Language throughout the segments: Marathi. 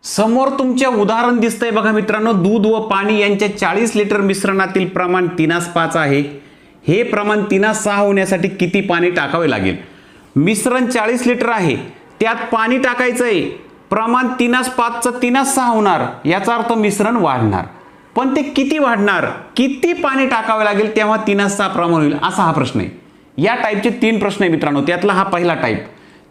समोर तुमच्या उदाहरण दिसतंय बघा मित्रांनो, दूध व पाणी यांच्या 40 लिटर मिश्रणातील प्रमाण 3:5 आहे. हे प्रमाण 3:6 होण्यासाठी किती पाणी टाकावे लागेल? मिश्रण 40 लिटर आहे, त्यात पाणी टाकायचं आहे, प्रमाण 3:5 चं 3:6 होणार, याचा अर्थ मिश्रण वाढणार. पण ते किती वाढणार, किती पाणी टाकावे लागेल तेव्हा 3:6 प्रमाण होईल, असा हा प्रश्न आहे. या टाईपचे 3 प्रश्न आहे मित्रांनो, त्यातला हा पहिला टाईप.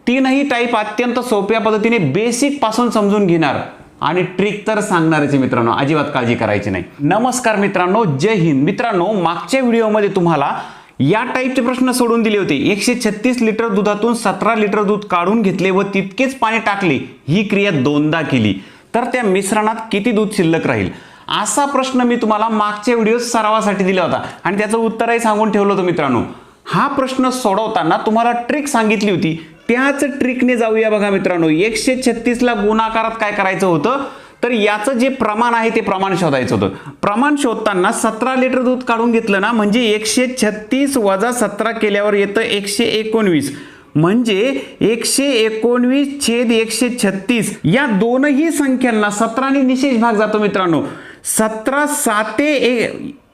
तीनही टाईप अत्यंत सोप्या पद्धतीने बेसिक पासून समजून घेणार आणि ट्रिक तर सांगणारच आहे मित्रांनो, अजिबात काळजी करायची नाही. नमस्कार मित्रांनो, जय हिंद. मित्रांनो, मागच्या व्हिडिओमध्ये तुम्हाला या टाईपचे प्रश्न सोडून दिले होते. 136 लिटर दुधातून 17 लिटर दूध काढून घेतले व तितकेच पाणी टाकले, ही क्रिया 2दा केली तर त्या मिश्रणात किती दूध शिल्लक राहील, असा प्रश्न मी तुम्हाला मागच्या व्हिडिओत सरावासाठी दिला होता आणि त्याचं उत्तरही सांगून ठेवलं होतं. मित्रांनो, हा प्रश्न सोडवताना तुम्हाला ट्रिक सांगितली होती, त्याच ट्रिकने जाऊया बघा मित्रांनो. 136 ला गुणाकारात काय करायचं होतं, तर याचं जे प्रमाण आहे ते प्रमाण शोधायचं होतं. प्रमाण शोधताना 17 लिटर दूध काढून घेतलं ना, म्हणजे 136 वजा 17 केल्यावर येतं 119, म्हणजे 119 छेद 136. या दोनही संख्यांना 17 ने निशेष भाग जातो मित्रांनो. 17 साते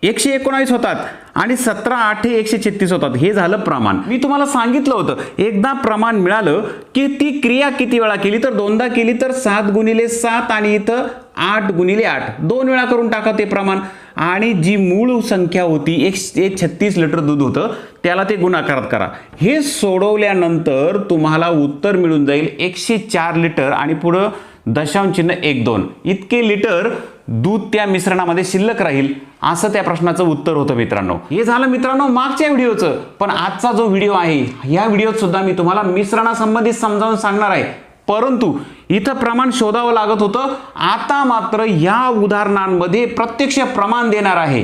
119 होतात आणि 17 8 136 होतात. हे झालं प्रमाण. मी तुम्हाला सांगितलं होतं, एकदा प्रमाण मिळालं की ती क्रिया किती वेळा केली, तर 2दा केली तर 7 गुणिले 7 आणि इथं 8 गुणिले 8, 2 वेळा करून टाका ते प्रमाण. आणि जी मूळ संख्या होती 136 लिटर दूध होतं, त्याला ते गुणाकारात करा. हे सोडवल्यानंतर तुम्हाला उत्तर मिळून जाईल 104 लिटर आणि पुढं दशांश चिन्ह 1-2 इतके लिटर दूध त्या मिश्रणामध्ये शिल्लक राहील, असं त्या प्रश्नाचं उत्तर होतं मित्रांनो. हे झालं मित्रांनो मागच्या व्हिडिओचं. पण आजचा जो व्हिडिओ आहे, या व्हिडिओत सुद्धा मी तुम्हाला मिश्रणासंबंधित समजावून सांगणार आहे, परंतु इथं प्रमाण शोधावं लागत होतं. आता मात्र या उदाहरणांमध्ये प्रत्यक्ष प्रमाण देणार आहे,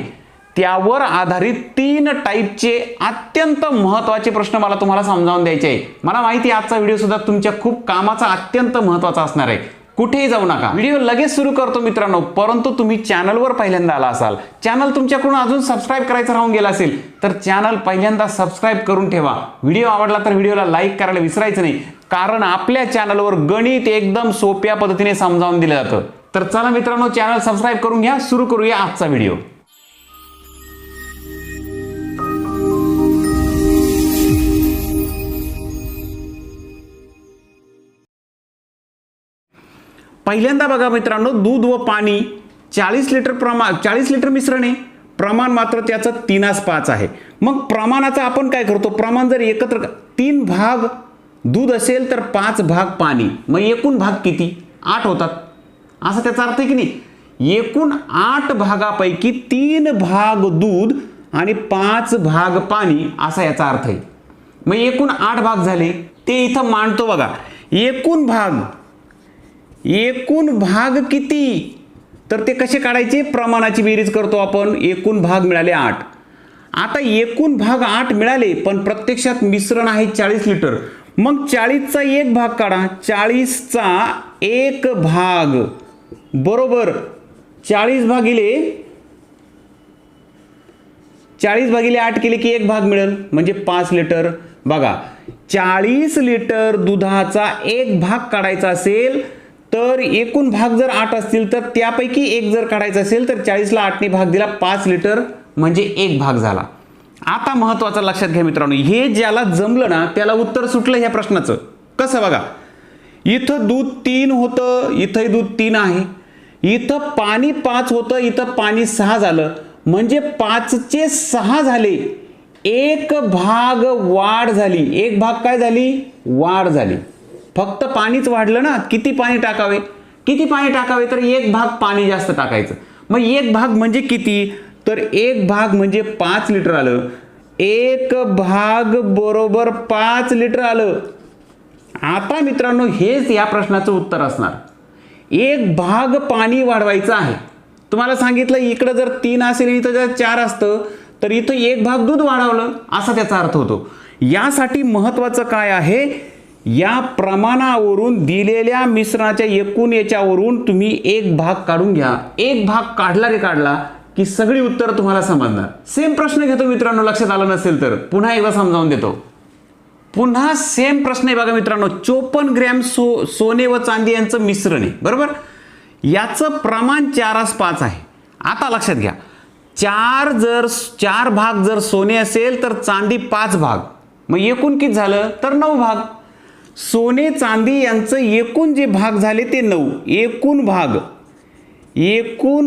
त्यावर आधारित 3 टाईपचे अत्यंत महत्त्वाचे प्रश्न मला तुम्हाला समजावून द्यायचे आहे. मला माहिती आहे आजचा व्हिडिओ सुद्धा तुमच्या खूप कामाचा, अत्यंत महत्त्वाचा असणार आहे. कुठेही जाऊ नका, व्हिडिओ लगेच सुरू करतो मित्रांनो. परंतु तुम्ही चॅनलवर पहिल्यांदा आला असाल, चॅनल तुमच्याकडून अजून सबस्क्राईब करायचं राहून गेला असेल, तर चॅनल पहिल्यांदा सबस्क्राईब करून ठेवा. व्हिडिओ आवडला तर व्हिडिओला लाईक करायला विसरायचं नाही, कारण आपल्या चॅनलवर गणित एकदम सोप्या पद्धतीने समजावून दिलं जातं. तर चला मित्रांनो, चॅनल सबस्क्राईब करून घ्या. सुरू करूया आजचा व्हिडिओ. पहिल्यांदा बघा मित्रांनो, दूध व पाणी 40 लिटर मिश्रण आहे, प्रमाण मात्र त्याचं 3:5 आहे. मग प्रमाणाचं आपण काय करतो, प्रमाण जर एकत्र 3 भाग दूध असेल तर 5 भाग पाणी, मग एकूण भाग किती, 8 होतात, असा त्याचा अर्थ आहे की नाही. एकूण 8 भागापैकी 3 भाग दूध आणि 5 भाग पाणी, असा याचा अर्थ आहे. मग एकूण 8 भाग झाले, ते इथं मांडतो बघा. एकूण भाग किती, तर ते कसे काढायचे, प्रमाणाची बेरीज करतो आपण. एकूण भाग मिळाले 8. आता एकूण भाग 8 मिळाले, पण प्रत्यक्षात मिश्रण आहे 40 लिटर. मग 40चा 1 भाग काढा. 40चा 1 भाग बरोबर 40 भागिले 8 केले की 1 भाग मिळेल, म्हणजे 5 लिटर. बघा, 40 लिटर दुधाचा 1 भाग काढायचा असेल तर एकूण भाग जर 8 असतील तर त्यापैकी 1 जर काढायचा असेल तर 40ला 8 ने भाग दिला, 5 लिटर म्हणजे 1 भाग झाला. आता महत्वाचं लक्षात घ्या मित्रांनो, हे ज्याला जमलं ना त्याला उत्तर सुटलं ह्या प्रश्नाचं. कसं बघा, इथं दूध 3 होतं, इथंही दूध 3 आहे, इथं पाणी 5 होतं, इथं पाणी 6 झालं, म्हणजे 5 चे 6 झाले. 1 भाग वाढ झाली, 1 भाग काय झाली, वाढ झाली. फक्त पाणीच वाढलं ना. किती पाणी टाकावे, तर 1 भाग पाणी जास्त टाकायचं. मग 1 भाग म्हणजे किती, तर 1 भाग म्हणजे 5 लिटर आलं. 1 भाग बरोबर 5 लिटर आलं. आता मित्रांनो, हेच या प्रश्नाचं उत्तर असणार. 1 भाग पाणी वाढवायचं आहे. तुम्हाला सांगितलं इकडं जर 3 असेल, इथं जर 4 असतं तर इथं 1 भाग दूध वाढवलं, असा त्याचा अर्थ होतो. यासाठी महत्वाचं काय आहे, या प्रमाणावरून दिलेल्या मिश्रणाच्या एकूण याच्यावरून तुम्ही 1 भाग काढून घ्या. 1 भाग काढला की सगळी उत्तर तुम्हाला समजणार. सेम प्रश्न घेतो मित्रांनो, लक्षात आलं नसेल तर पुन्हा एकदा समजावून देतो. पुन्हा सेम प्रश्न आहे बघा मित्रांनो. 54 ग्रॅम सोने व चांदी यांचं मिश्रण आहे, बरोबर. याचं प्रमाण 4:5 आहे. आता लक्षात घ्या, चार भाग जर सोने असेल तर चांदी 5 भाग, मग एकूण किती झालं तर 9 भाग. सोने चांदी यांचं एकूण जे भाग झाले ते 9. एकूण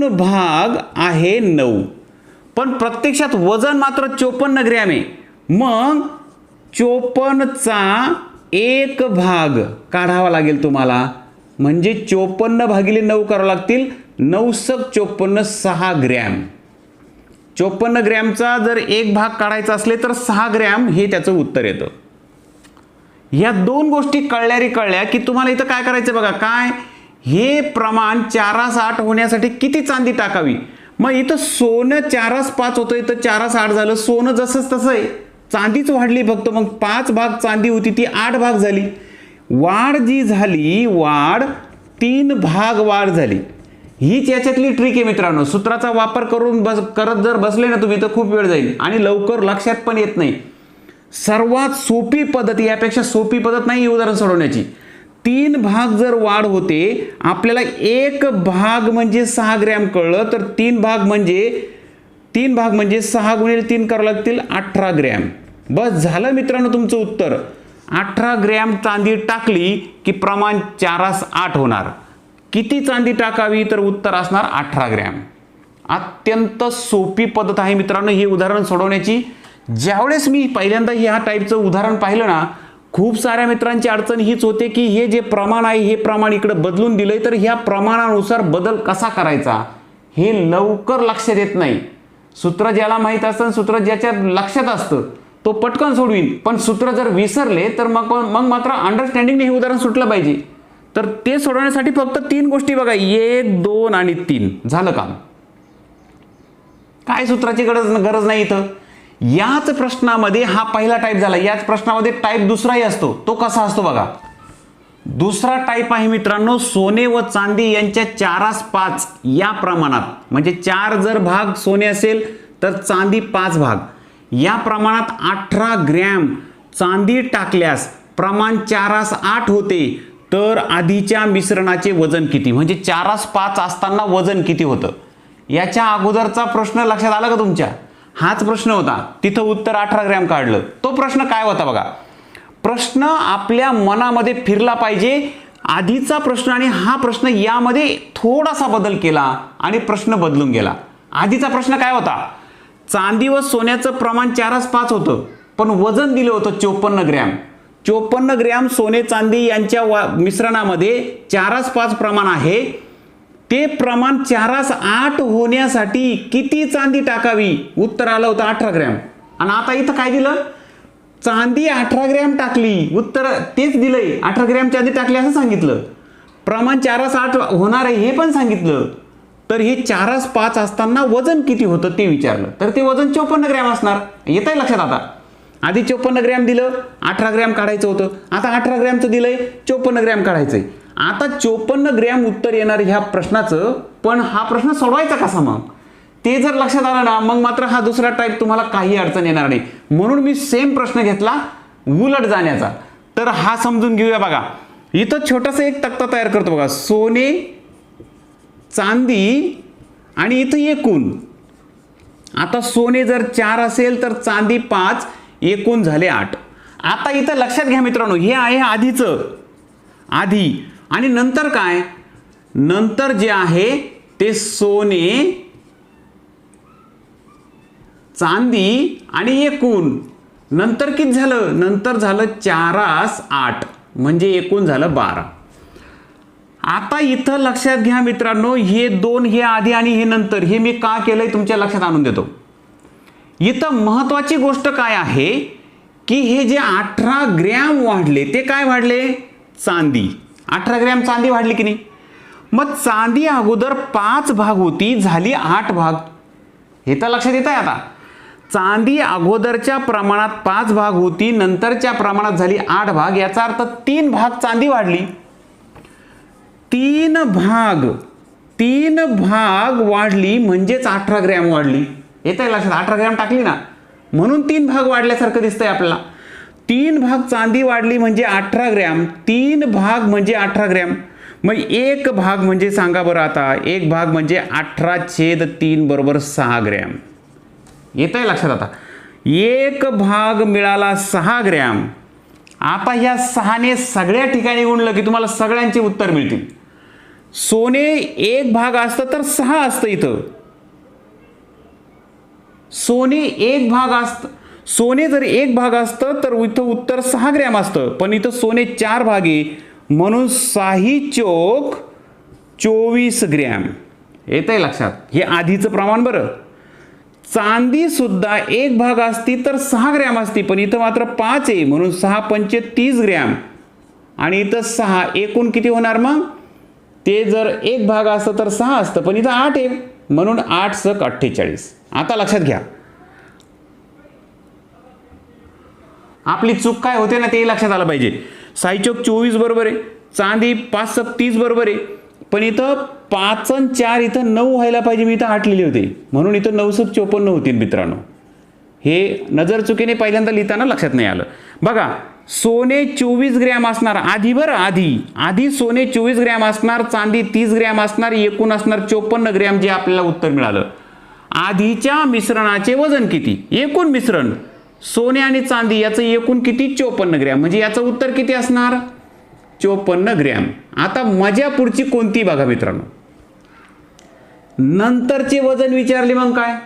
भाग आहे 9, पण प्रत्यक्षात वजन मात्र 54 ग्रॅम आहे. मग 54चा 1 भाग काढावा लागेल तुम्हाला, म्हणजे 54 भागिले 9 करावं लागतील. 9×54 6 ग्रॅम. 54 ग्रॅमचा जर 1 भाग काढायचा असले तर 6 ग्रॅम हे त्याचं उत्तर येतं. ह्या दोन गोष्टी कळल्या की तुम्हाला इथं काय करायचं बघा, काय हे प्रमाण 4:8 होण्यासाठी किती चांदी टाकावी. मग इथं सोनं 4:5 होतं, इथं 4:8 झालं. सोनं जसंच तसं आहे, चांदीच वाढली फक्त. मग 5 भाग चांदी होती ती 8 भाग झाली. वाढ जी झाली, 3 भाग वाढ झाली. हीच याच्यातली ट्रिक आहे मित्रांनो. सूत्राचा वापर करून करत जर बसले ना तुम्ही तर खूप वेळ जाईल आणि लवकर लक्षात पण येत नाही. सर्वात सोपी पद्धत, यापेक्षा सोपी पद्धत नाही उदाहरण सोडवण्याची. 3 भाग जर वाढ होते, आपल्याला 1 भाग म्हणजे 6 ग्रॅम कळलं, तर 3 भाग म्हणजे 6 गुणिले 3 करावं लागतील 18 ग्रॅम. बस झालं मित्रांनो तुमचं उत्तर. 18 ग्रॅम चांदी टाकली की प्रमाण 4:8 होणार. किती चांदी टाकावी तर उत्तर असणार 18 ग्रॅम. अत्यंत सोपी पद्धत आहे मित्रांनो ही उदाहरण सोडवण्याची. ज्यावेळेस मी पहिल्यांदा ह्या टाईपचं उदाहरण पाहिलं ना, खूप साऱ्या मित्रांची अडचण हीच होते की हे जे प्रमाण आहे हे प्रमाण इकडे बदलून दिलंय, तर ह्या प्रमाणानुसार बदल कसा करायचा हे लवकर लक्षात येत नाही. सूत्र ज्याला माहीत असतं, सूत्र ज्याच्या लक्षात असतं तो पटकन सोडवीन, पण सूत्र जर विसरले तर मग मात्र अंडरस्टँडिंगने हे उदाहरण सुटलं पाहिजे. तर ते सोडवण्यासाठी फक्त 3 गोष्टी बघा, 1, 2 आणि 3 झालं काम. काय सूत्राची गरज नाही इथं. याच प्रश्नामध्ये हा पहिला टाईप झाला. याच प्रश्नामध्ये टाईप दुसराही असतो. तो कसा असतो बघा. दुसरा टाईप आहे मित्रांनो, सोने व चांदी यांच्या 4:5 या प्रमाणात, म्हणजे 4 जर भाग सोने असेल तर चांदी 5 भाग, या प्रमाणात 18 ग्रॅम चांदी टाकल्यास प्रमाण 4:8 होते. तर आधीच्या मिश्रणाचे वजन किती, म्हणजे 4:5 असताना वजन किती होतं. याच्या अगोदरचा प्रश्न लक्षात आला का तुमच्या? हाच प्रश्न होता, तिथं उत्तर 18 ग्रॅम काढलं. तो प्रश्न काय होता बघा. प्रश्न आपल्या मनामध्ये फिरला पाहिजे. आधीचा प्रश्न आणि हा प्रश्न यामध्ये थोडासा बदल केला आणि प्रश्न बदलून गेला. आधीचा प्रश्न काय होता, चांदी व सोन्याचं प्रमाण 4:5 होतं, पण वजन दिलं होतं 54 ग्रॅम. 54 ग्रॅम सोने चांदी यांच्या मिश्रणामध्ये 4:5 प्रमाण आहे. ते प्रमाण 4:8 होण्यासाठी किती चांदी टाकावी, उत्तर आलं होतं 18 ग्रॅम. आणि आता इथं काय दिलं, चांदी 18 ग्रॅम टाकली, उत्तर तेच दिलंय, 18 ग्रॅम चांदी टाकली असं सांगितलं. प्रमाण 4:8 होणार आहे हे पण सांगितलं. तर हे 4:5 असताना वजन किती होतं ते विचारलं, तर ते वजन 54 ग्रॅम असणार. येत आहे लक्षात आता. आधी 54 ग्रॅम दिलं, 18 ग्रॅम काढायचं होतं. आता 18 ग्रॅमचं दिलंय, 54 ग्रॅम काढायचंय. आता 54 ग्रॅम उत्तर येणार ह्या प्रश्नाचं. पण हा प्रश्न सोडवायचा कसा मग, ते जर लक्षात आलं ना, मग मात्र हा दुसरा टाईप तुम्हाला काही अडचण येणार नाही. म्हणून मी सेम प्रश्न घेतला उलट जाण्याचा. तर हा समजून घेऊया बघा. इथं छोटासा एक तक्ता तयार करतो बघा, सोने चांदी आणि इथं एकूण. आता सोने जर 4 असेल तर चांदी 5, एकूण झाले 8. आता इथं लक्षात घ्या मित्रांनो, हे आहे आधीचं, आधी. आणि नंतर काय, नंतर जे आहे ते सोने चांदी आणि एकूण. नंतर किती झालं, नंतर झालं 4:8, म्हणजे एकूण झालं 12. आता इथं लक्षात घ्या मित्रांनो, हे 2 हे आधी आणि हे नंतर, हे मी का केलंय तुमच्या लक्षात आणून देतो. इथं महत्वाची गोष्ट काय आहे की हे जे 18 ग्रॅम वाढले ते काय वाढले, चांदी. 18 ग्रॅम चांदी वाढली की नाही. मग चांदी अगोदर 5 भाग होती, झाली 8 भाग. हे तर लक्षात येत आहे आता. चांदी अगोदरच्या प्रमाणात 5 भाग होती, नंतरच्या प्रमाणात झाली 8 भाग. याचा अर्थ 3 भाग चांदी वाढली. 3 भाग वाढली म्हणजेच 18 ग्रॅम वाढली. येत आहे लक्षात, 18 ग्रॅम टाकली ना, म्हणून 3 भाग वाढल्यासारखं दिसतंय आपल्याला. 3 भाग चांदी वाढली म्हणजे 18 ग्रॅम, 3 भाग म्हणजे 18 ग्रॅम. मग एक भाग म्हणजे सांगा बरं आता, एक भाग म्हणजे 18/3 बरोबर 6 ग्रॅम. येत आहे लक्षात आता. एक भाग मिळाला 6 ग्रॅम. आता ह्या 6ने सगळ्या ठिकाणी गुणलं की तुम्हाला सगळ्यांचे उत्तर मिळतील. सोने एक भाग असतं तर 6 असतं इथं. सोने जर एक भाग असतं तर इथं उत्तर 6 ग्रॅम असतं, पण इथं सोने 4 भाग आहे म्हणून 6 चोक 24 ग्रॅम. येत आहे लक्षात. हे आधीचं प्रमाण. बरं, चांदी सुद्धा एक भाग असती तर 6 ग्रॅम असती, पण इथं मात्र 5 आहे म्हणून 6 पंचे 30 ग्रॅम आणि इथं 6. एकूण किती होणार मग? ते जर एक भाग असतं तर 6 असतं, पण इथं 8 आहे म्हणून 8 सक 48. आता लक्षात घ्या, आपली चूक काय होते ना ते लक्षात आलं पाहिजे. 6 चोक 24 बरोबर आहे, चांदी 5 सक 30 बरोबर आहे, पण इथं 5 आणि 4 इथं 9 व्हायला पाहिजे. मी इथं 8 लिहिले होते म्हणून इथं 9 सक 54 होतील मित्रांनो. हे नजर चुकीने पहिल्यांदा लिहिताना लक्षात नाही आलं. बघा, सोने 24 ग्रॅम असणार आधी. बरं, आधी सोने 24 ग्रॅम असणार, चांदी 30 ग्रॅम असणार, एकूण असणार 54 ग्रॅम. जे आपल्याला उत्तर मिळालं. आधीच्या मिश्रणाचे वजन किती? एकूण मिश्रण सोने आणि चांदी याचं एकूण किती? 54 ग्रॅम. म्हणजे याचं उत्तर किती असणार? 54 ग्रॅम. आता मजा पुढची कोणती बघा मित्रांनो. नंतरचे वजन विचारले. मग काय,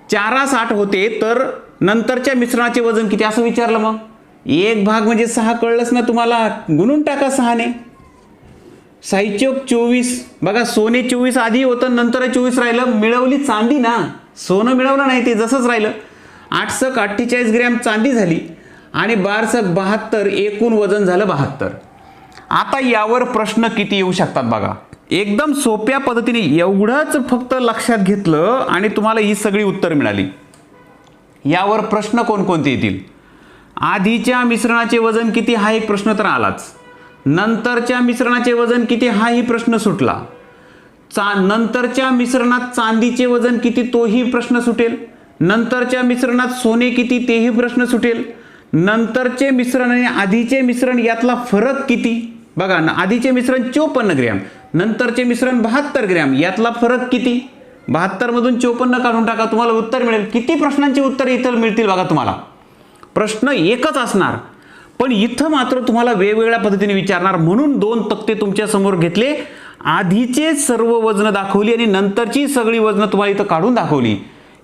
4/8 होते तर नंतरच्या मिश्रणाचे वजन किती असं विचारलं. मग एक भाग म्हणजे 6 कळलंच ना तुम्हाला, गुणून टाका 6ने. 6 चोक 24. बघा, सोने 24 आधी होतं, नंतर 24 राहिलं. मिळवली चांदी ना, सोनं मिळवलं नाही, ते जसंच राहिलं. 8 सक 48 ग्रॅम चांदी झाली आणि 12 सक 72. एकूण वजन झालं 72. आता यावर प्रश्न किती येऊ शकतात बघा. एकदम सोप्या पद्धतीने एवढंच फक्त लक्षात घेतलं आणि तुम्हाला ही सगळी उत्तर मिळाली. यावर प्रश्न कोणकोणते येतील? आधीच्या मिश्रणाचे वजन किती हा एक प्रश्न तर आलाच. नंतरच्या मिश्रणाचे वजन किती हाही प्रश्न सुटला. नंतरच्या मिश्रणात चांदीचे वजन किती तोही प्रश्न सुटेल. नंतरच्या मिश्रणात सोने किती तेही प्रश्न सुटेल. नंतरचे मिश्रण आणि आधीचे मिश्रण यातला फरक किती? बघा ना, आधीचे मिश्रण 54 ग्रॅम, नंतरचे मिश्रण 72 ग्रॅम. यातला फरक किती? 72 मधून 54 काढून टाका, तुम्हाला उत्तर मिळेल. किती प्रश्नांची उत्तर इथं मिळतील बघा तुम्हाला. प्रश्न एकच असणार, पण इथं मात्र तुम्हाला वेगवेगळ्या पद्धतीने विचारणार. म्हणून 2 तक्ते तुमच्या समोर घेतले. आधीचे सर्व वजन दाखवली आणि नंतरची सगळी वजन तुम्हाला इथं काढून दाखवली.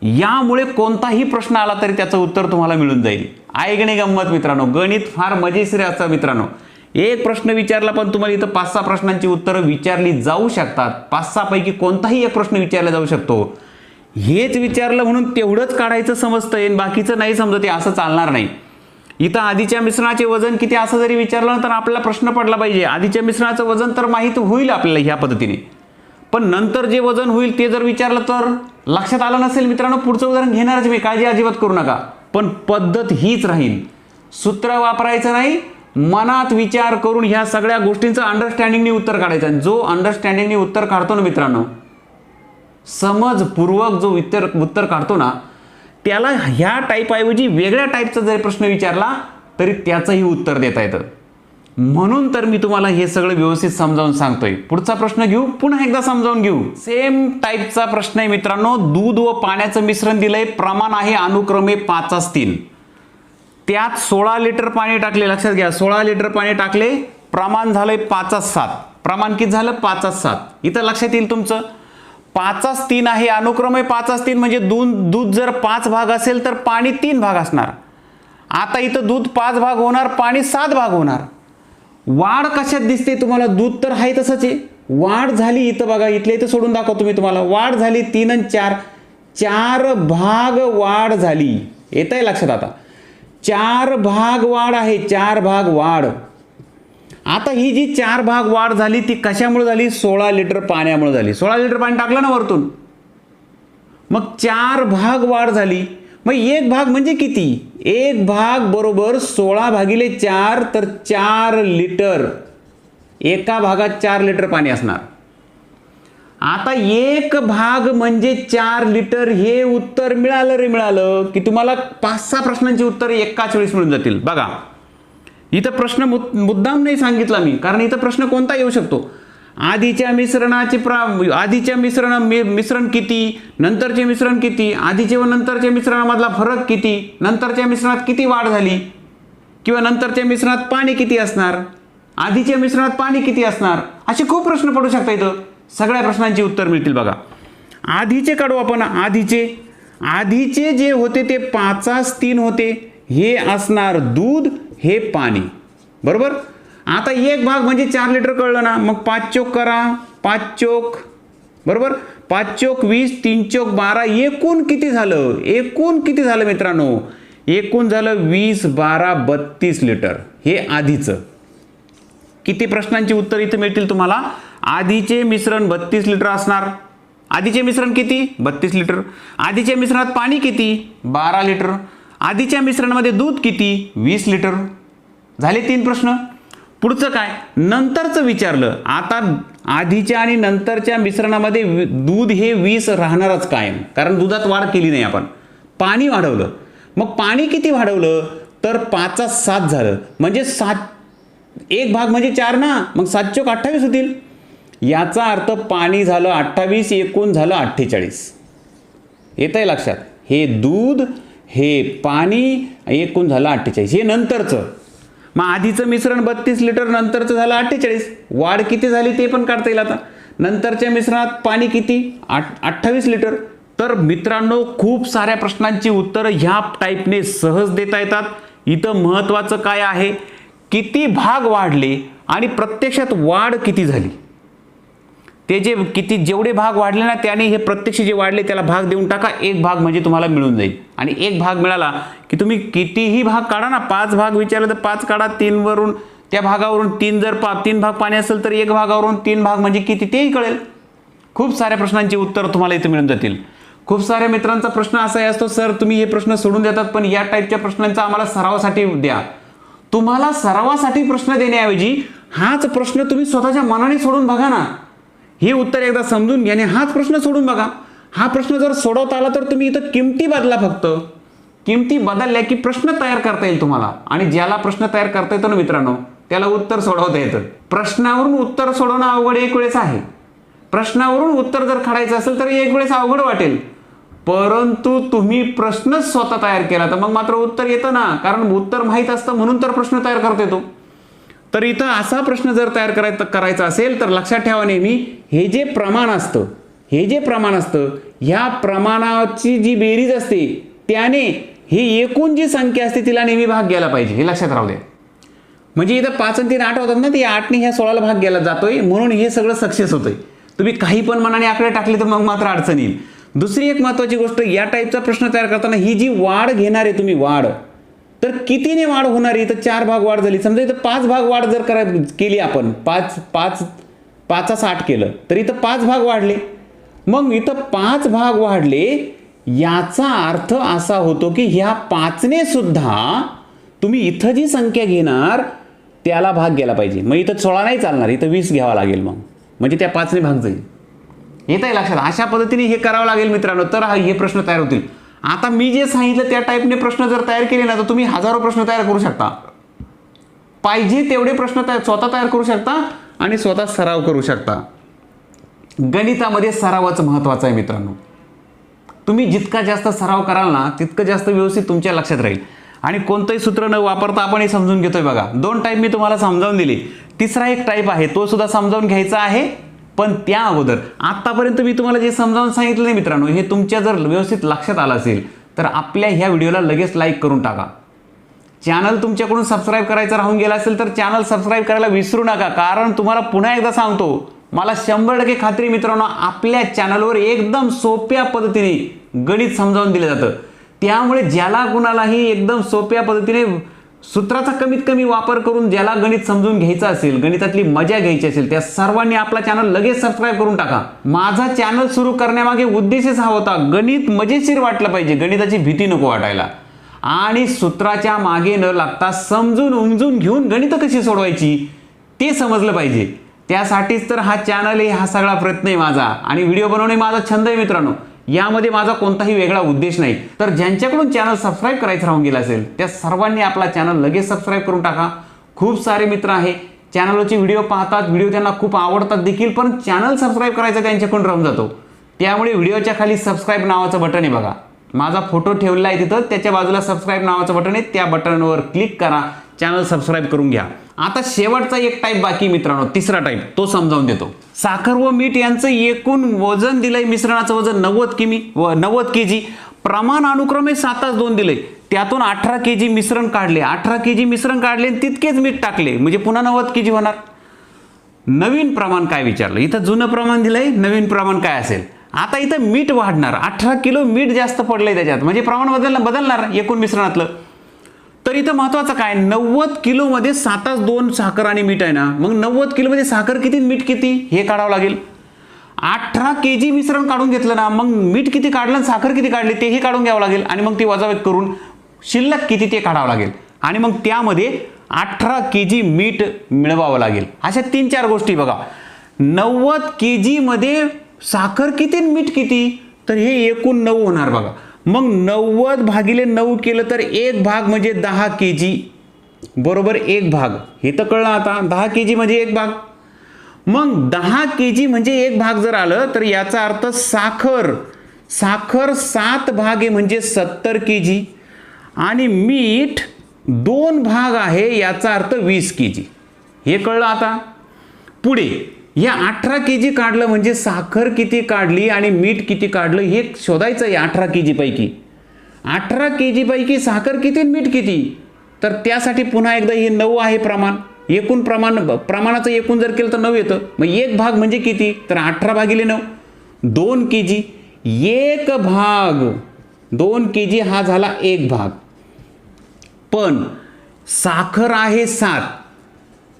यामुळे कोणताही प्रश्न आला तरी त्याचं उत्तर तुम्हाला मिळून जाईल. आहे की नाही गंमत मित्रांनो? गणित फार मजेशीर असतं मित्रांनो. एक प्रश्न विचारला पण तुम्हाला इथं 5-6 प्रश्नांची उत्तरं विचारली जाऊ शकतात. 5-6 पैकी कोणताही एक प्रश्न विचारला जाऊ शकतो. हेच विचारलं म्हणून तेवढंच काढायचं समजतंय, बाकीचं नाही समजत, असं चालणार नाही. इथं आधीच्या मिश्रणाचे वजन किती असं जरी विचारलं तर आपल्याला प्रश्न पडला पाहिजे. आधीच्या मिश्रणाचं वजन तर माहीत होईल आपल्याला ह्या पद्धतीने, पण नंतर जे वजन होईल ते जर विचारलं तर लक्षात आलं नसेल मित्रांनो, पुढचं उदाहरण घेणारच मी, काळजी अजिबात करू नका. पण पद्धत हीच राहील. सूत्र वापरायचं नाही, मनात विचार करून ह्या सगळ्या गोष्टींचं अंडरस्टँडिंगने उत्तर काढायचं. जो अंडरस्टँडिंगने उत्तर काढतो ना मित्रांनो, समजपूर्वक जो उत्तर काढतो ना, त्याला ह्या टाईपऐवजी वेगळ्या टाईपचा जरी प्रश्न विचारला तरी त्याचंही उत्तर देता येतं. म्हणून तर मी तुम्हाला हे सगळं व्यवस्थित समजावून सांगतोय. पुढचा प्रश्न घेऊ, पुन्हा एकदा समजावून घेऊ. सेम टाईपचा प्रश्न आहे मित्रांनो. दूध व पाण्याचं मिश्रण दिलंय, प्रमाण आहे अनुक्रमे 5:3. त्यात 16 लिटर पाणी टाकले. लक्षात घ्या, 16 लिटर पाणी टाकले, प्रमाण झालंय 5:7. प्रमाण किती झालं? 5:7. इथं लक्षात येईल तुमचं 5:3 आहे. अनुक्रमे 5:3 म्हणजे दूध जर 5 भाग असेल तर पाणी 3 भाग असणार. आता इथं दूध 5 भाग होणार, पाणी 7 भाग होणार. वाढ कशात दिसते तुम्हाला? दूध तर आहे तसंच आहे, वाढ झाली इथं बघा, इथल्या इथं सोडून दाखवतो मी तुम्हाला. वाढ झाली 3 आणि 4, 4 भाग वाढ झाली. येत आहे लक्षात? आता 4 भाग वाढ आहे, 4 भाग वाढ. आता ही जी 4 भाग वाढ झाली ती कशामुळे झाली? 16 लिटर पाण्यामुळे झाली. 16 लिटर पाणी टाकलं ना वरतून, मग 4 भाग वाढ झाली. मग एक भाग म्हणजे किती? एक भाग बरोबर 16 भागिले 4, तर 4 लिटर. एका भागात 4 लिटर पाणी असणार. आता एक भाग म्हणजे 4 लिटर. हे उत्तर मिळालं रे मिळालं की तुम्हाला 5-6 प्रश्नांची उत्तर एकाच वेळेस मिळून जातील. बघा, इथं प्रश्न मुद्दाम नाही सांगितला मी, कारण इथं प्रश्न कोणता येऊ शकतो. आधीच्या मिश्रण किती, नंतरचे मिश्रण किती, आधीचे व नंतरच्या मिश्रणामधला फरक किती, नंतरच्या मिश्रणात किती वाढ झाली, किंवा नंतरच्या मिश्रणात पाणी किती असणार, आधीच्या मिश्रणात पाणी किती असणार, असे खूप प्रश्न पडू शकतात. इथं सगळ्या प्रश्नांची उत्तर मिळतील बघा. आधीचे काढू आपण. आधीचे जे होते ते 5:3 होते, हे असणार दूध, हे पाणी, बरोबर. आता एक भाग म्हणजे 4 लिटर कळलं ना, मग 5 चोक करा, 5 चोक, बरोबर, 5 चोक 20, 3 चोक 12, एकूण किती झालं मित्रांनो, एकूण झालं 20, 12, 32 लिटर. हे आधीचं. किती प्रश्नांची उत्तर इथे मिळतील तुम्हाला. आधीचे मिश्रण 32 लिटर असणार. आधीचे मिश्रण किती, 32 लिटर. आधीच्या मिश्रणात पाणी किती, 12 लिटर. आधीच्या मिश्रणामध्ये दूध किती, 20 लिटर. झाले 3 प्रश्न. पुढचं काय, नंतरचं विचारलं. आता आधीच्या आणि नंतरच्या मिश्रणामध्ये दूध हे 20 राहणारच कायम, कारण दुधात वाढ केली नाही आपण. पाणी वाढवलं. मग पाणी किती वाढवलं, तर 5:7 झालं, म्हणजे 7, एक भाग म्हणजे 4 ना, मग 7 चोक 28 होतील. याचा अर्थ पाणी झालं 28, एकूण झालं 48. येतंय लक्षात. हे दूध, हे पाणी, एकूण झालं 48. हे नंतरचं. मग आधीचं मिश्रण 32 लिटर, नंतरचं झालं 48. वाढ किती झाली ते पण काढता येईल. आता नंतरच्या मिश्रणात पाणी किती, 28 लिटर. तर मित्रांनो, खूप साऱ्या प्रश्नांची उत्तरं ह्या टाईपने सहज देता येतात. इथं महत्त्वाचं काय आहे, किती भाग वाढले आणि प्रत्यक्षात वाढ किती झाली. ते जेवढे भाग वाढले ना, त्याने हे प्रत्यक्ष जे वाढले त्याला भाग देऊन टाका. एक भाग म्हणजे तुम्हाला मिळून जाईल. आणि एक भाग मिळाला की तुम्ही कितीही भाग काढा ना, 5 भाग विचारले तर 5 काढा. 3 वरून, त्या भागावरून 3 जर 3 भाग पाणी असेल तर एक भागावरून 3 भाग म्हणजे किती तेही कळेल. खूप साऱ्या प्रश्नांची उत्तर तुम्हाला इथे मिळून जातील. खूप साऱ्या मित्रांचा प्रश्न असा असतो, सर तुम्ही हे प्रश्न सोडून देतात, पण या टाईपच्या प्रश्नांचा आम्हाला सरावासाठी द्या. तुम्हाला सरावासाठी प्रश्न देण्याऐवजी हाच प्रश्न तुम्ही स्वतःच्या मनाने सोडून बघा ना. हे उत्तर एकदा समजून घ्या आणि हाच प्रश्न सोडून बघा. हा प्रश्न जर सोडवता आला तर तुम्ही इथं किमती बदला. फक्त किमती बदलल्या की प्रश्न तयार करता येईल तुम्हाला. आणि ज्याला प्रश्न तयार करता येतो ना मित्रांनो, त्याला उत्तर सोडवता येतं. प्रश्नावरून उत्तर सोडवणं अवघड एक वेळेस आहे. प्रश्नावरून उत्तर जर काढायचं असेल तर एक वेळेस अवघड वाटेल, परंतु तुम्ही प्रश्नच स्वतः तयार केला तर मग मात्र उत्तर येतं ना. कारण उत्तर माहीत असतं म्हणून तर प्रश्न तयार करता येतो. तर इथं असा प्रश्न जर तयार करायचा असेल तर लक्षात ठेवा नेहमी, हे जे प्रमाण असतं ह्या प्रमाणाची जी बेरीज असते त्याने ही एकूण जी संख्या असते तिला नेहमी भाग गेला पाहिजे. हे लक्षात राहू द्या. म्हणजे इथं 5 आणि 3 8 होतात ना, ते 8ने ह्या 16ला भाग गेला जातोय, म्हणून हे सगळं सक्सेस होतंय. तुम्ही काही पण मनाने आकडे टाकले तर मग मात्र अडचण येईल. दुसरी एक महत्त्वाची गोष्ट, या टाईपचा प्रश्न तयार करताना ही जी वाढ घेणार आहे तुम्ही, वाढ तर कितीने वाढ होणार आहे. इथं 4 भाग वाढ झाली. समजा इथं 5 भाग वाढ जर केली आपण, 5:8 केलं तर इथं 5 भाग वाढले. मग इथं 5 भाग वाढले, याचा अर्थ असा होतो की ह्या 5ने सुद्धा तुम्ही इथं जी संख्या घेणार त्याला भाग गेला पाहिजे. मग इथं 16 नाही चालणार, इथं 20 घ्यावा लागेल. मग म्हणजे त्या 5ने भाग जाईल. येत आहे लक्षात. अशा पद्धतीने हे करावं लागेल मित्रांनो, तर हे प्रश्न तयार होतील. आता मी जे सांगितलं त्या टाईपने प्रश्न जर तयार केले ना तर तुम्ही हजारो प्रश्न तयार करू शकता. पाहिजे तेवढे प्रश्न स्वतः तयार करू शकता आणि स्वतः सराव करू शकता. गणितामध्ये सरावाचं महत्त्वाचं आहे मित्रांनो. तुम्ही जितका जास्त सराव कराल ना तितकं जास्त व्यवस्थित तुमच्या लक्षात राहील. आणि कोणतंही सूत्र न वापरता आपण हे समजून घेतोय बघा. 2 टाईप मी तुम्हाला समजावून दिले. तिसरा एक टाईप आहे तो सुद्धा समजावून घ्यायचा आहे. पण त्या अगोदर आतापर्यंत मी तुम्हाला जे समजावून सांगितलं नाही मित्रांनो, हे तुमच्या जर व्यवस्थित लक्षात आलं असेल तर आपल्या ह्या व्हिडिओला लगेच लाईक करून टाका. चॅनल तुमच्याकडून सबस्क्राईब करायचं राहून गेला असेल तर चॅनल सबस्क्राईब करायला विसरू नका. कारण तुम्हाला पुन्हा एकदा सांगतो, मला 100% खात्री मित्रांनो, आपल्या चॅनलवर एकदम सोप्या पद्धतीने गणित समजावून दिलं जातं. त्यामुळे ज्याला कुणालाही एकदम सोप्या पद्धतीने सूत्राचा कमीत कमी वापर करून ज्याला गणित समजून घ्यायचं असेल, गणितातली मजा घ्यायची असेल, त्या सर्वांनी आपला चॅनल लगेच सबस्क्राईब करून टाका. माझा चॅनल सुरू करण्यामागे उद्देशच हा होता, गणित मजेशीर वाटलं पाहिजे, गणिताची भीती नको वाटायला आणि सूत्राच्या मागे न लागता समजून उमजून घेऊन गणित कशी सोडवायची ते समजलं पाहिजे. त्यासाठीच तर हा चॅनल आहे, हा सगळा प्रयत्न आहे माझा. आणि व्हिडिओ बनवणे माझा छंद आहे मित्रांनो. यामध्ये माझा कोणताही वेगळा उद्देश नाही. तर ज्यांच्याकडून चॅनल सबस्क्राईब करायचं राहून गेला असेल त्या सर्वांनी आपला चॅनल लगेच सबस्क्राईब करून टाका. खूप सारे मित्र आहे चॅनलवरचे व्हिडिओ पाहतात, व्हिडिओ त्यांना खूप आवडतात देखील, पण चॅनल सबस्क्राईब करायचा त्यांच्याकडून राहून जातो. त्यामुळे व्हिडिओच्या खाली सबस्क्राईब नावाचं बटन आहे बघा, माझा फोटो ठेवलेला आहे तिथं, त्याच्या बाजूला सबस्क्राईब नावाचं बटन आहे, त्या बटनवर क्लिक करा, चॅनल सबस्क्राईब करून घ्या. आता शेवटचा एक टाईप बाकी मित्रांनो, तिसरा टाईप, तो समजावून देतो. साखर व मीठ यांचं एकूण वजन दिलंय, मिश्रणाचं वजन 90 kg, प्रमाण अनुक्रमे 7:2 दिलंय, त्यातून 18 kg मिश्रण काढले, 18 kg मिश्रण काढले आणि तितकेच मीठ टाकले, म्हणजे पुन्हा 90 kg होणार. नवीन प्रमाण काय विचारलं, इथं जुनं प्रमाण दिलंय, नवीन प्रमाण काय असेल. आता इथं मीठ वाढणार, 18 किलो मीठ जास्त पडलंय त्याच्यात, म्हणजे प्रमाण बदलणार एकूण मिश्रणातलं. तर इथं महत्वाचं काय, 90 किलोमध्ये 7:2 साखर आणि मीठ आहे ना, मग 90 किलोमध्ये साखर किती मीठ किती हे काढावं लागेल. 18 kg मिश्रण काढून घेतलं ना, मग मीठ किती काढलं आणि साखर किती काढली तेही काढून घ्यावं लागेल, आणि मग ती वजाबाकी करून शिल्लक किती ते काढावं लागेल, आणि मग त्यामध्ये 18 kg मीठ मिळवावं लागेल. अशा 3-4 गोष्टी बघा. 90 kg मध्ये साखर किती मीठ किती, तर हे एकूण 9 होणार बघा. मग 90 भागिले 9 केलं तर 1 भाग म्हणजे 10 kg बरोबर 1 भाग, हे तर कळलं आता. 10 kg म्हणजे 1 भाग. मग 10 kg म्हणजे 1 भाग जर आलं तर याचा अर्थ साखर 7 भाग आहे म्हणजे 70 kg, आणि मीठ 2 भाग आहे याचा अर्थ 20 kg. हे कळलं आता. पुढे या 18 kg काढलं म्हणजे साखर किती काढली आणि मीठ किती काढलं हे शोधायचं आहे. 18 kg पैकी 18 kg पैकी साखर किती मीठ किती, तर त्यासाठी पुन्हा एकदा हे 9 आहे प्रमाण, एकूण प्रमाणाचं एकूण जर केलं तर 9 येतं. मग 1 भाग म्हणजे किती, तर 18 भागिले 9 2 kg. 1 भाग 2 kg हा झाला 1 भाग. पण साखर आहे 7,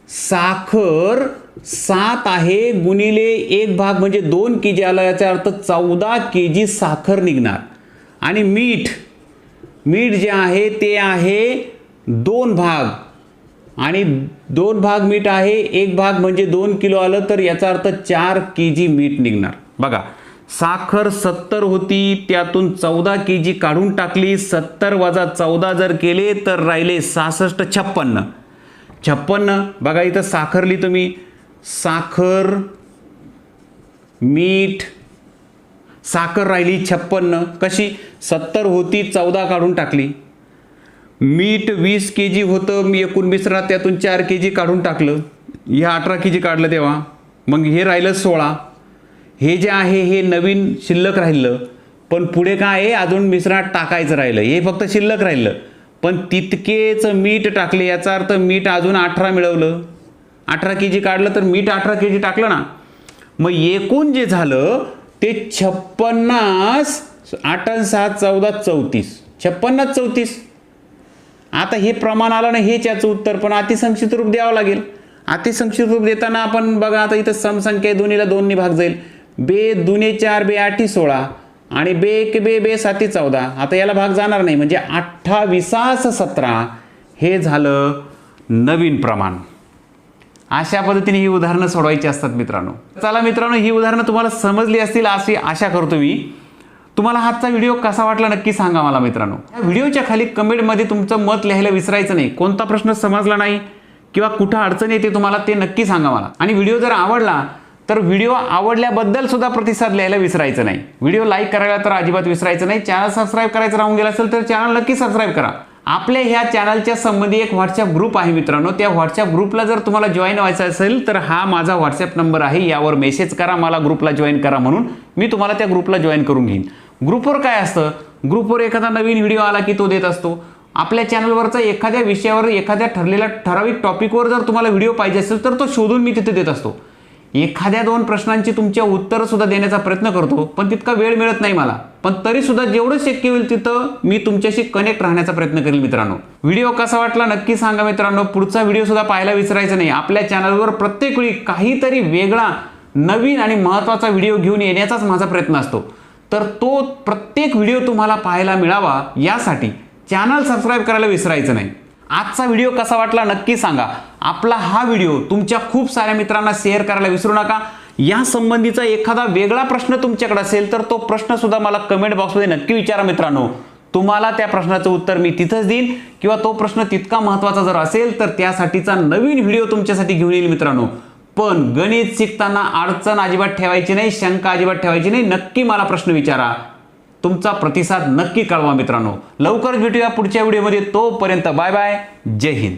साखर 7 आहे गुणिले 1 भाग म्हणजे 2 kg आला, याचा अर्थ 14 kg साखर निघणार. आणि मीठ जे आहे ते आहे 2 भाग, आणि 2 भाग मीठ आहे, 1 भाग म्हणजे 2 किलो आलं, तर याचा अर्थ 4 kg मीठ निघणार. बघा साखर 70 होती, त्यातून 14 kg काढून टाकली, 70 वजा 14 जर केले तर राहिले 66, 56. बघा इथं साखर लिहितो मी, साखर मीठ, साखर राहिली 56. कशी, 70 होती 14 काढून टाकली, मीठ 20 kg होतं मी एकूण मिश्रणात, त्यातून 4 kg काढून टाकलं, ह्या 18 kg काढलं तेव्हा, मग हे राहिलं 16. हे जे आहे हे नवीन शिल्लक राहिलं, पण पुढे काय आहे अजून मिश्रणात टाकायचं राहिलं, हे फक्त शिल्लक राहिलं, पण तितकेच मीठ टाकले, याचा अर्थ मीठ अजून 18 मिळवलं. 18 kg काढलं तर मीठ 18 kg टाकलं ना, मग एकूण जे झालं ते 56. 8 आणि 6 14 34, 56 34. आता हे प्रमाण आलं ना, हेच याचं उत्तर, पण अतिसंक्षिप्त रूप द्यावं लागेल. अतिसंक्षिप्त रूप देताना आपण बघा आता इथं समसंख्या दोन्हीला 2 ने भाग जाईल, बे 2 4 बे 8 16, आणि बे 1 बे 7 14. आता याला भाग जाणार नाही म्हणजे 28 17 हे झालं नवीन प्रमाण. अशा पद्धतीने ही उदाहरणं सोडवायची असतात मित्रांनो. चला मित्रांनो, ही उदाहरणं तुम्हाला समजली असतील अशी आशा करतो मी. तुम्हाला आजचा व्हिडिओ कसा वाटला नक्की सांगा मला मित्रांनो. या व्हिडिओच्या खाली कमेंटमध्ये तुमचं मत लिहायला विसरायचं नाही. कोणता प्रश्न समजला नाही किंवा कुठं अडचण येते तुम्हाला ते नक्की सांगा मला. आणि व्हिडिओ जर आवडला तर व्हिडिओ आवडल्याबद्दल सुद्धा प्रतिसाद लिहायला विसरायचं नाही. व्हिडिओ लाईक करायला तर अजिबात विसरायचं नाही. चॅनल सबस्क्राईब करायचं राहून गेलं असेल तर चॅनल नक्की सबस्क्राईब करा. आपल्या ह्या चॅनलच्या संबंधी एक व्हॉट्सअप ग्रुप आहे मित्रांनो. त्या व्हॉट्सअप ग्रुपला जर तुम्हाला जॉईन व्हायचं असेल तर हा माझा व्हॉट्सअप नंबर आहे, यावर मेसेज करा मला ग्रुपला जॉईन करा म्हणून. मी तुम्हाला त्या ग्रुपला जॉईन करून घेईन. ग्रुपवर काय असतं, ग्रुपवर एखादा नवीन व्हिडिओ आला की तो देत असतो. आपल्या चॅनलवरचा एखाद्या विषयावर एखाद्या ठराविक टॉपिकवर जर तुम्हाला व्हिडिओ पाहिजे असेल तर तो शोधून मी तिथे देत असतो. एखाद्या 2 प्रश्नांची तुमच्या उत्तरं सुद्धा देण्याचा प्रयत्न करतो, पण तितका वेळ मिळत नाही मला. पण तरी सुद्धा जेवढं शक्य होईल तिथं मी तुमच्याशी कनेक्ट राहण्याचा प्रयत्न करेल मित्रांनो. व्हिडिओ कसा वाटला नक्की सांगा मित्रांनो. पुढचा व्हिडिओ सुद्धा पाहायला विसरायचं नाही. आपल्या चॅनलवर प्रत्येक वेळी काहीतरी वेगळा नवीन आणि महत्त्वाचा व्हिडिओ घेऊन येण्याचाच माझा प्रयत्न असतो. तर तो प्रत्येक व्हिडिओ तुम्हाला पाहायला मिळावा यासाठी चॅनल सबस्क्राईब करायला विसरायचं नाही. आजचा व्हिडिओ कसा वाटला नक्की सांगा. आपला हा व्हिडिओ तुमच्या खूप साऱ्या मित्रांना शेअर करायला विसरू नका. या संबंधीचा एखादा वेगळा प्रश्न तुमच्याकडे असेल तर तो प्रश्न सुद्धा मला कमेंट बॉक्समध्ये नक्की विचारा मित्रांनो. तुम्हाला त्या प्रश्नाचं उत्तर मी तिथंच देईन, किंवा तो प्रश्न तितका महत्त्वाचा जर असेल तर त्यासाठीचा नवीन व्हिडिओ तुमच्यासाठी घेऊन येईल मित्रांनो. पण गणित शिकताना अडचण अजिबात ठेवायची नाही, शंका अजिबात ठेवायची नाही. नक्की मला प्रश्न विचारा, तुमचा प्रतिसाद नक्की कळवा मित्रांनो. लवकरच भेटूया पुढच्या व्हिडिओमध्ये. तोपर्यंत बाय बाय, जय हिंद.